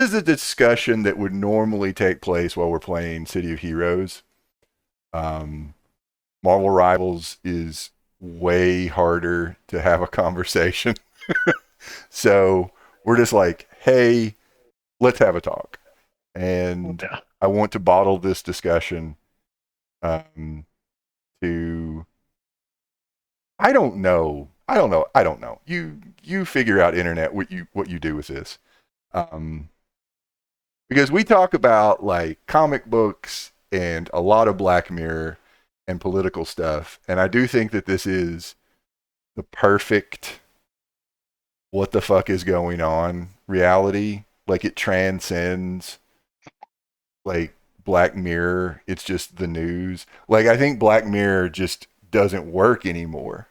is a discussion that would normally take place while we're playing City of Heroes. Um, Marvel Rivals is way harder to have a conversation. So we're just like, hey, let's have a talk. And Yeah. I want to bottle this discussion um, to I don't know. I don't know. I don't know. You figure out internet what you do with this. Um, because we talk about like comic books and a lot of Black Mirror and political stuff, and I do think that this is the perfect what the fuck is going on reality. Like it transcends like Black Mirror. It's just the news. Like I think Black Mirror just doesn't work anymore.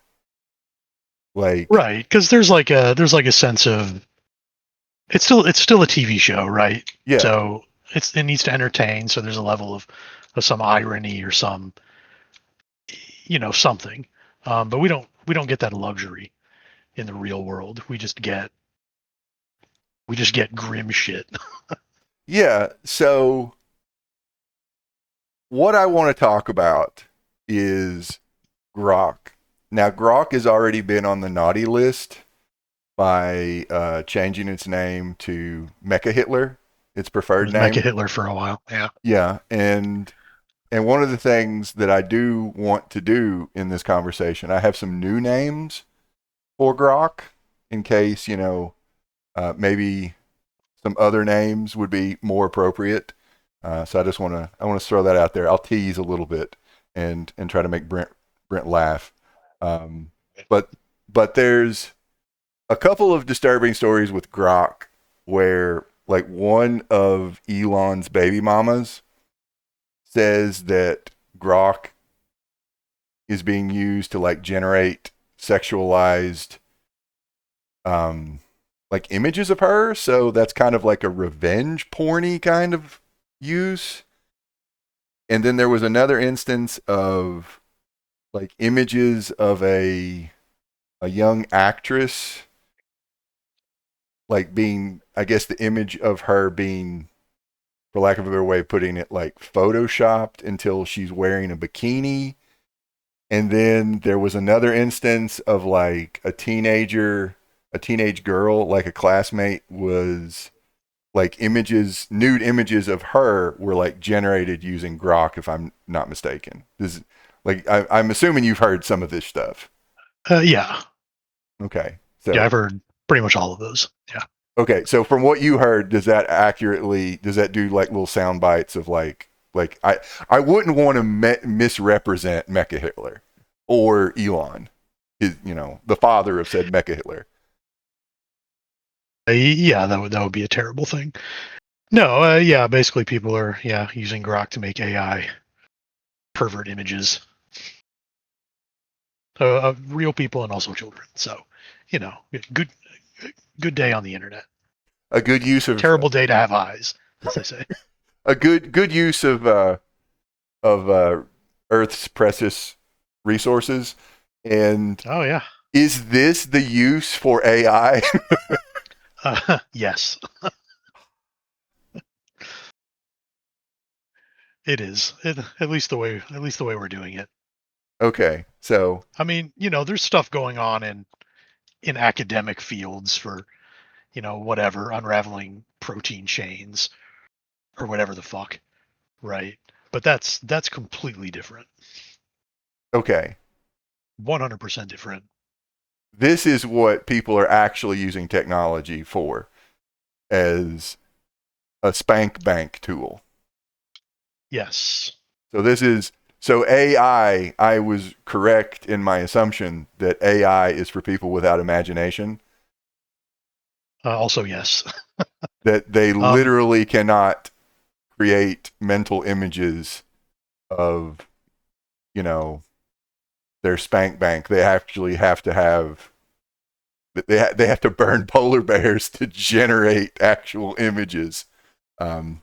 Like Right, because there's like a sense of it's still a TV show, right? yeah, So it needs to entertain. So there's a level of some irony or some something. But we don't get that luxury in the real world. We just get grim shit. yeah. So what I want to talk about is Grok. Now, Grok has already been on the naughty list by changing its name to Mecha Hitler, its It preferred was Mecha name. Hitler for a while. Yeah. Yeah, and one of the things that I do want to do in this conversation, I have some new names for Grok in case maybe some other names would be more appropriate. So I want to throw that out there. I'll tease a little bit and try to make Brent laugh. Um, but but there's a couple of disturbing stories with Grok where like one of Elon's baby mamas says that Grok is being used to like generate sexualized like images of her. So that's kind of like a revenge porny kind of use. And then there was another instance of like images of a young actress like being I guess the image of her being for lack of a better way of putting it like photoshopped until she's wearing a bikini. And then there was another instance of like a teenage girl, like a classmate was like nude images of her were like generated using Grok, if I'm not mistaken. This is like I'm assuming you've heard some of this stuff. Yeah. Okay, Yeah. so I've heard pretty much all of those. Yeah. okay, so from what you heard, does that do like little sound bites of like I wouldn't want to misrepresent Mecha Hitler or Elon, the father of said Mecha Hitler. Yeah. That would be a terrible thing. No. Yeah. Basically, people are using Grok to make AI pervert images of real people and also children. So, you know, good good day on the internet. A good use of Terrible day to have eyes, as they say. a good use of Earth's precious resources. And Oh yeah. is this the use for AI? Yes, it is. At least the way we're doing it. Okay, so I mean, there's stuff going on in academic fields for whatever, unraveling protein chains or whatever the fuck, right? But that's completely different. okay, 100% different. this is what people are actually using technology for as a spank bank tool. Yes. So this is so AI. I was correct in my assumption that AI is for people without imagination. Also, yes. That they Um, literally cannot create mental images of you know their spank bank. They actually have to have they have to burn polar bears to generate actual images. Um,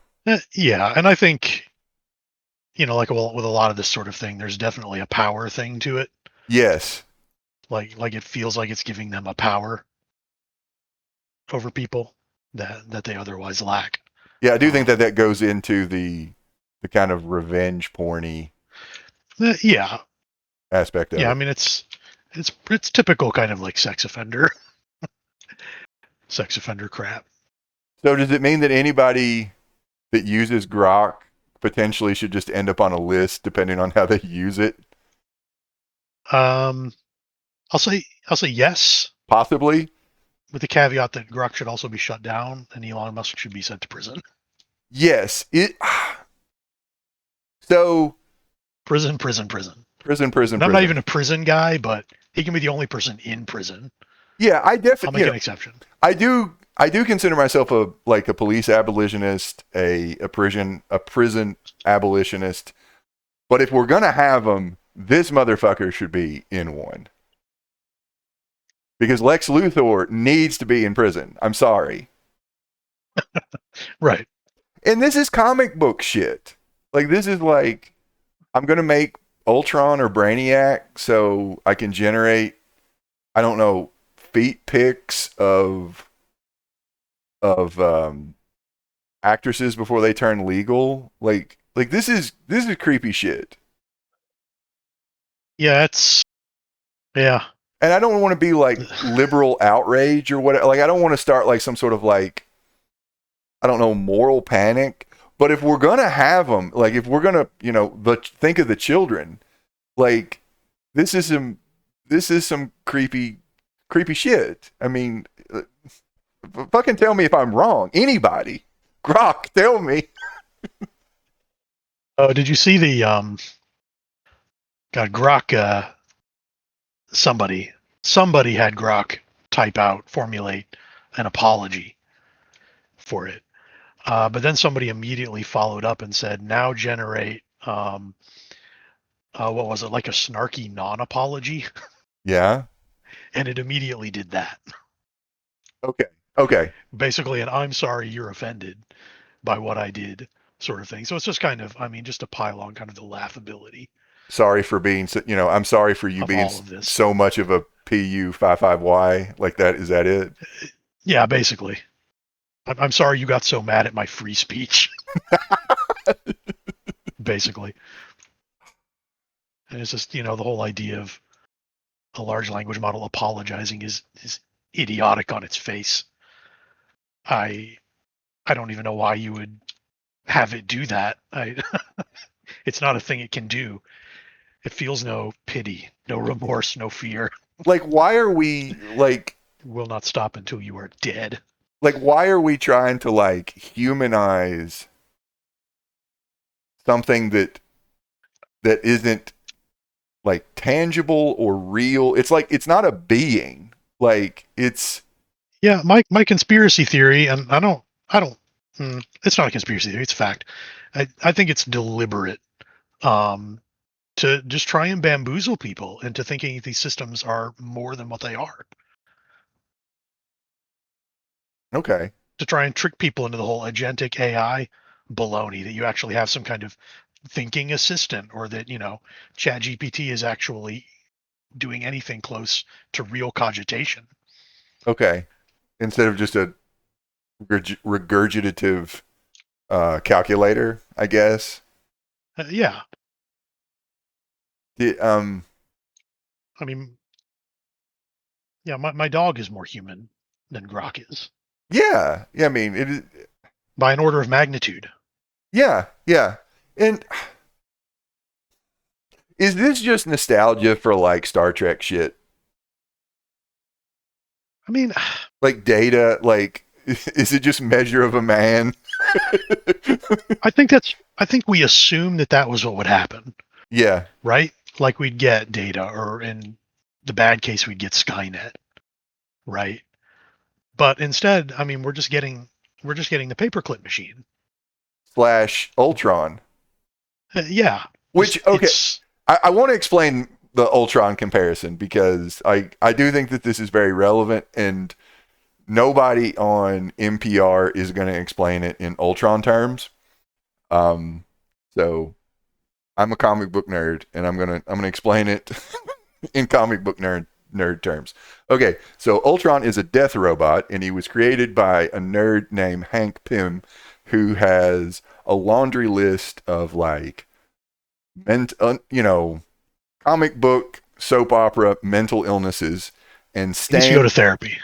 yeah, and I think like with a lot of this sort of thing, there's definitely a power thing to it. yes, Like it feels like it's giving them a power over people that they otherwise lack. Yeah, I do think that Um, that goes into the kind of revenge porny yeah, aspect of yeah. I it. mean, it's typical kind of like sex offender crap. So does it mean that anybody that uses Grok potentially should just end up on a list depending on how they use it? Um, I'll say yes, Possibly. with the caveat that Grok should also be shut down and Elon Musk should be sent to prison. Yes. It so Prison. prison, And I'm not prison. even a prison guy, but he can be the only person in prison. Yeah, I I'll definitely make an exception. I do consider myself a like a police abolitionist, a prison abolitionist. But if we're gonna have them, this motherfucker should be in one because Lex Luthor needs to be in prison. I'm sorry, Right. and this is comic book shit. Like this is like I'm gonna make Ultron or Brainiac so I can generate I don't know feet pics of actresses before they turn legal. Like this is creepy shit. Yeah, it's yeah. And I don't want to be like liberal outrage or what. Like I don't want to start like some sort of like I don't know moral panic. But if we're gonna have them, like if we're gonna think of the children, like this is some creepy shit. I mean, fucking tell me if I'm wrong. Anybody, Grok, tell me. Oh, did you see the God Grok? Somebody had Grok formulate an apology for it. But then somebody immediately followed up and said, now generate, what was it, like a snarky non apology? Yeah. And it immediately did that. Okay. Okay. Basically, an I'm sorry you're offended by what I did sort of thing. So it's just kind of, I mean, just to pile on kind of the laughability Sorry for being, I'm sorry for you of being all of this. so much of a PU55Y like that. Is that it? Yeah, basically. I'm sorry you got so mad at my free speech, basically. And it's just, the whole idea of a large language model apologizing is idiotic on its face. I I don't even know why you would have it do that. It's not a thing it can do. It feels no pity, no remorse, no fear. Like, why are we It will not stop until you are dead. why are we trying to like humanize something that isn't like tangible or real? It's like it's not a being. Like it's Yeah, my conspiracy theory, and I don't. It's not a conspiracy theory. It's fact. I think it's deliberate, um, to just try and bamboozle people into thinking these systems are more than what they are. okay. To try and trick people into the whole agentic AI baloney that you actually have some kind of thinking assistant, or that ChatGPT is actually doing anything close to real cogitation. Okay. Instead of just a regurgitative calculator, I guess. Yeah, The, I mean, yeah, my dog is more human than Grok is yeah. Yeah. I mean, it is. by an order of magnitude. Yeah. Yeah. And is this just nostalgia for like Star Trek shit? I mean, Like data? Like, is it just measure of a man? I think we assume that was what would happen, Yeah. right? Like we'd get data, or in the bad case, we'd get Skynet, right? But instead, I mean, we're just getting the paperclip machine. Slash Ultron. Yeah, just Which okay, it's I want to explain the Ultron comparison because I do think that this is very relevant and nobody on NPR is going to explain it in Ultron terms. Um, so I'm a comic book nerd and I'm gonna explain it in comic book nerd terms. Okay, so Ultron is a death robot and he was created by a nerd named Hank Pym who has a laundry list of like comic book, soap opera, mental illnesses, and He needs to go to Stan. therapy.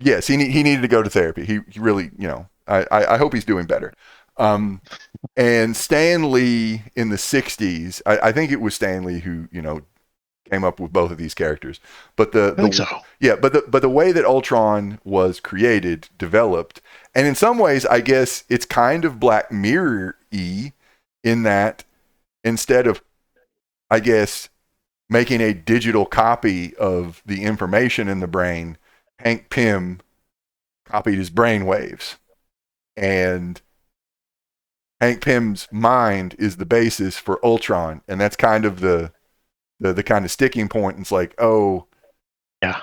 Yes, he needed to go to therapy. He really, I hope he's doing better. Um, and Stan Lee in the '60s, I think it was Stan Lee who came up with both of these characters. But I think so. the way that Ultron was created, developed, and in some ways, I guess it's kind of Black Mirror-y in that instead of, I guess, making a digital copy of the information in the brain, Hank Pym copied his brain waves. And Hank Pym's mind is the basis for Ultron. And that's kind of the kind of sticking point. It's like, oh, Yeah.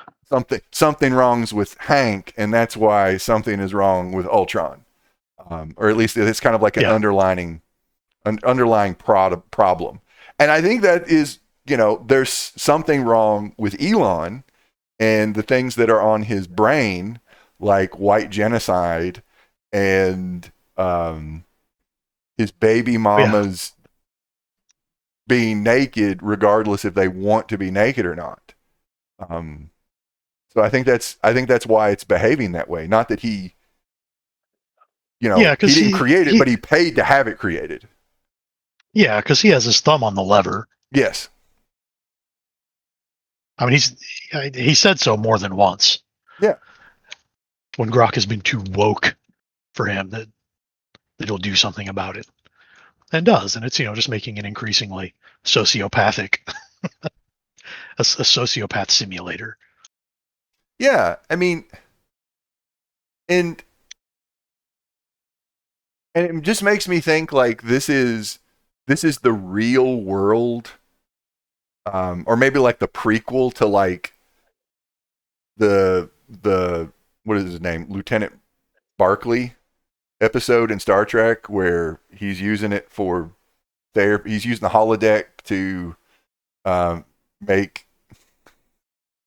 something wrongs with Hank, and that's why something is wrong with Ultron. Or at least it's kind of like an Yeah. underlying problem. And I think that is, there's something wrong with Elon and the things that are on his brain, like white genocide and his baby Yeah. mamas being naked, regardless if they want to be naked or not. Um, so I think that's why it's behaving that way. Not that Yeah, he because didn't create it, he but he paid to have it created. yeah, because he has his thumb on the lever. Yes. I mean, he said so more than once Yeah. when Grok has been too woke for him that he'll do something about it, and does, and it's just making an increasingly sociopathic a sociopath simulator. Yeah. I mean, and and it just makes me think like this is the real world, or maybe like the prequel to like the what is his name, Lieutenant Barkley episode in Star Trek where he's using it for therapy. He's using the holodeck to make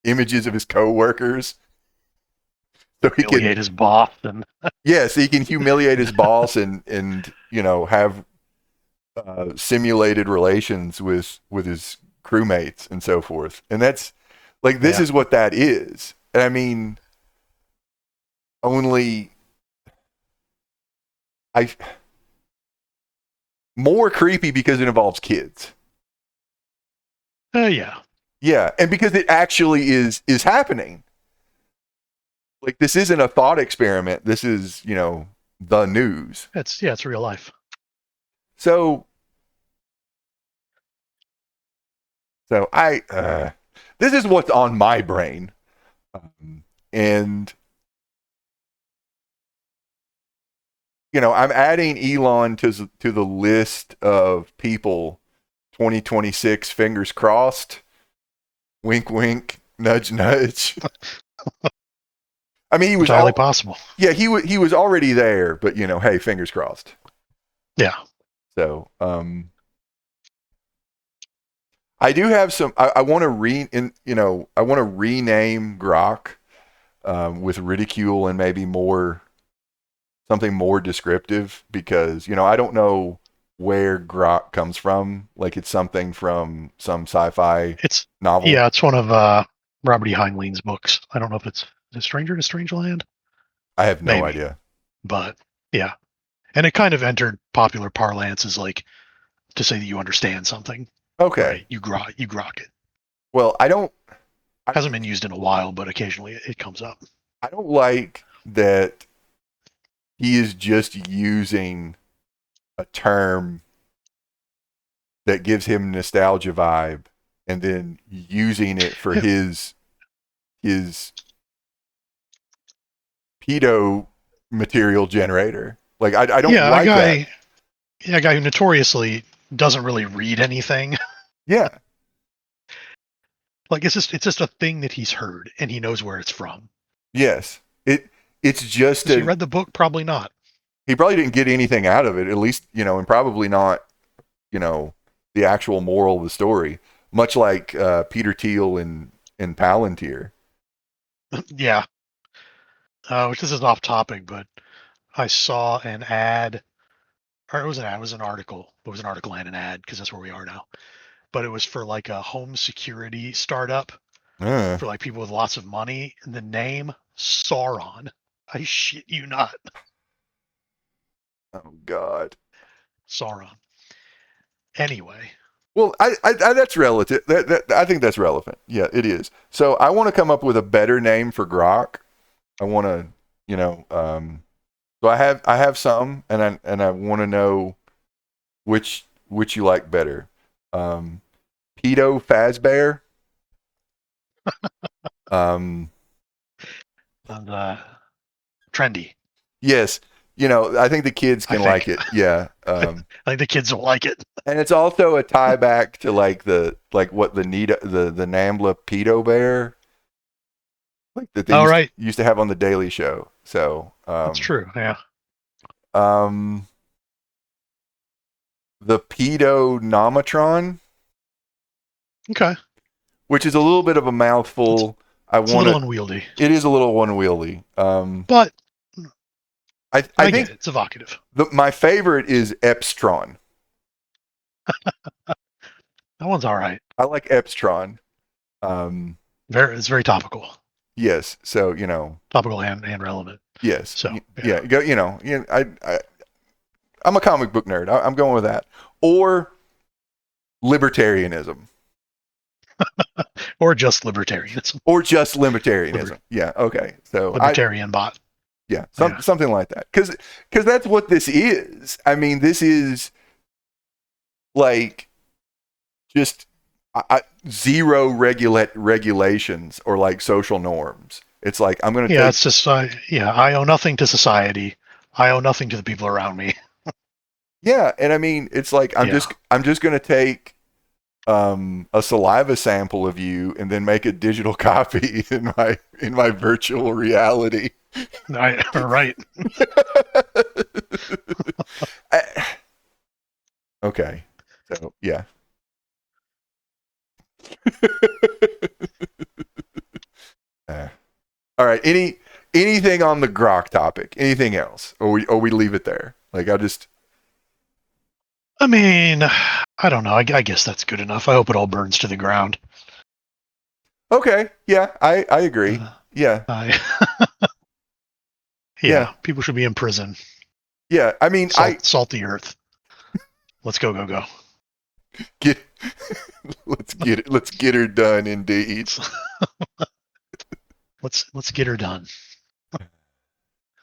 images of his coworkers so he can, Humiliate his boss, and yeah, so he can humiliate his boss and have simulated relations with his crewmates and so forth. And that's like, this yeah, is what that is. And I mean, only I more creepy because it involves kids. yeah, Yeah, and because it actually is happening. Like, this isn't a thought experiment. This is, the news. it's real life. So I this is what's on my brain. And I'm adding Elon to the list of people 2026, fingers crossed. Wink wink, nudge nudge. I mean, Entirely possible. yeah, he was already there, but hey, fingers crossed. Yeah, So, I do have some. I want to I want to rename Grok with ridicule and maybe something more descriptive because I don't know where Grok comes from. Like, it's something from some sci-fi it's novel. it's one of Robert E. Heinlein's books. I don't know if it's A Stranger to Strangeland, I have no maybe, idea. but yeah, and it kind of entered popular parlance as like to say that you understand something, Okay. right? You grok it. Well, I, Hasn't been used in a while, but occasionally it comes up. I don't like that he is just using a term that gives him nostalgia vibe and then using it for his pedo material generator. Like, I don't Yeah, like that. a guy who notoriously doesn't really read anything. Yeah. Like it's just a thing that he's heard and he knows where it's from. Yes. It's just Has he read the book? Probably not. he probably didn't get anything out of it, at least, and probably not, you know, the actual moral of the story. Much like Peter Thiel in Palantir. Yeah. Which this is off topic, but I saw an ad or it was an ad, it was an article. It was an article and an ad because that's where we are now. But it was for like a home security startup Uh, for like people with lots of money. And the name Sauron. I shit you not. oh God. Sauron. Anyway, Well, that's relative. I think that's relevant. Yeah, it is. So I want to come up with a better name for Grok. I want to, you know, so I have some, and I want to know which you like better. Um, Pedo Fazbear. Um, and trendy. yes, I think the kids I can like think. it. Yeah. I think the kids will like it. And it's also a tie back to like what the Nambla pedo bear like that they All used right, used to have on the Daily Show. So that's true. Yeah. um the pedo nomatron, Okay. which is a little bit of a It's, mouthful. I it's a want little to. unwieldy, It is a little unwieldy. but I I get think it. It's evocative. my favorite is Epstron. That one's all right. I like Epstron. Um, It's very topical, yes. So topical and relevant. yes, So yeah. yeah. Go. I'm a comic book nerd. I'm going with that. Or libertarianism. Or just libertarianism. Or just libertarianism. Yeah. Okay. So Libertarian bot. yeah, Yeah. something like that. Because that's what this is. I mean, this is like just zero regulations or like social norms. It's like I'm going to Yeah. take It's just yeah. I owe nothing to society. I owe nothing to the people around me. yeah, and I mean it's like Yeah. I'm just going to take a saliva sample of you and then make a digital copy in my virtual reality. Right. Okay, so yeah. Uh, all right. Anything on the Grok topic? Anything else, or we leave it there? Like I just I mean, I don't know. I guess that's good enough. I hope it all burns to the ground. okay. Yeah, I agree. Uh, Yeah, I, yeah, yeah. People should be in prison. yeah. I mean, Salt the earth. Let's go, go, go. get let's get her done. Indeed. Let's get her done.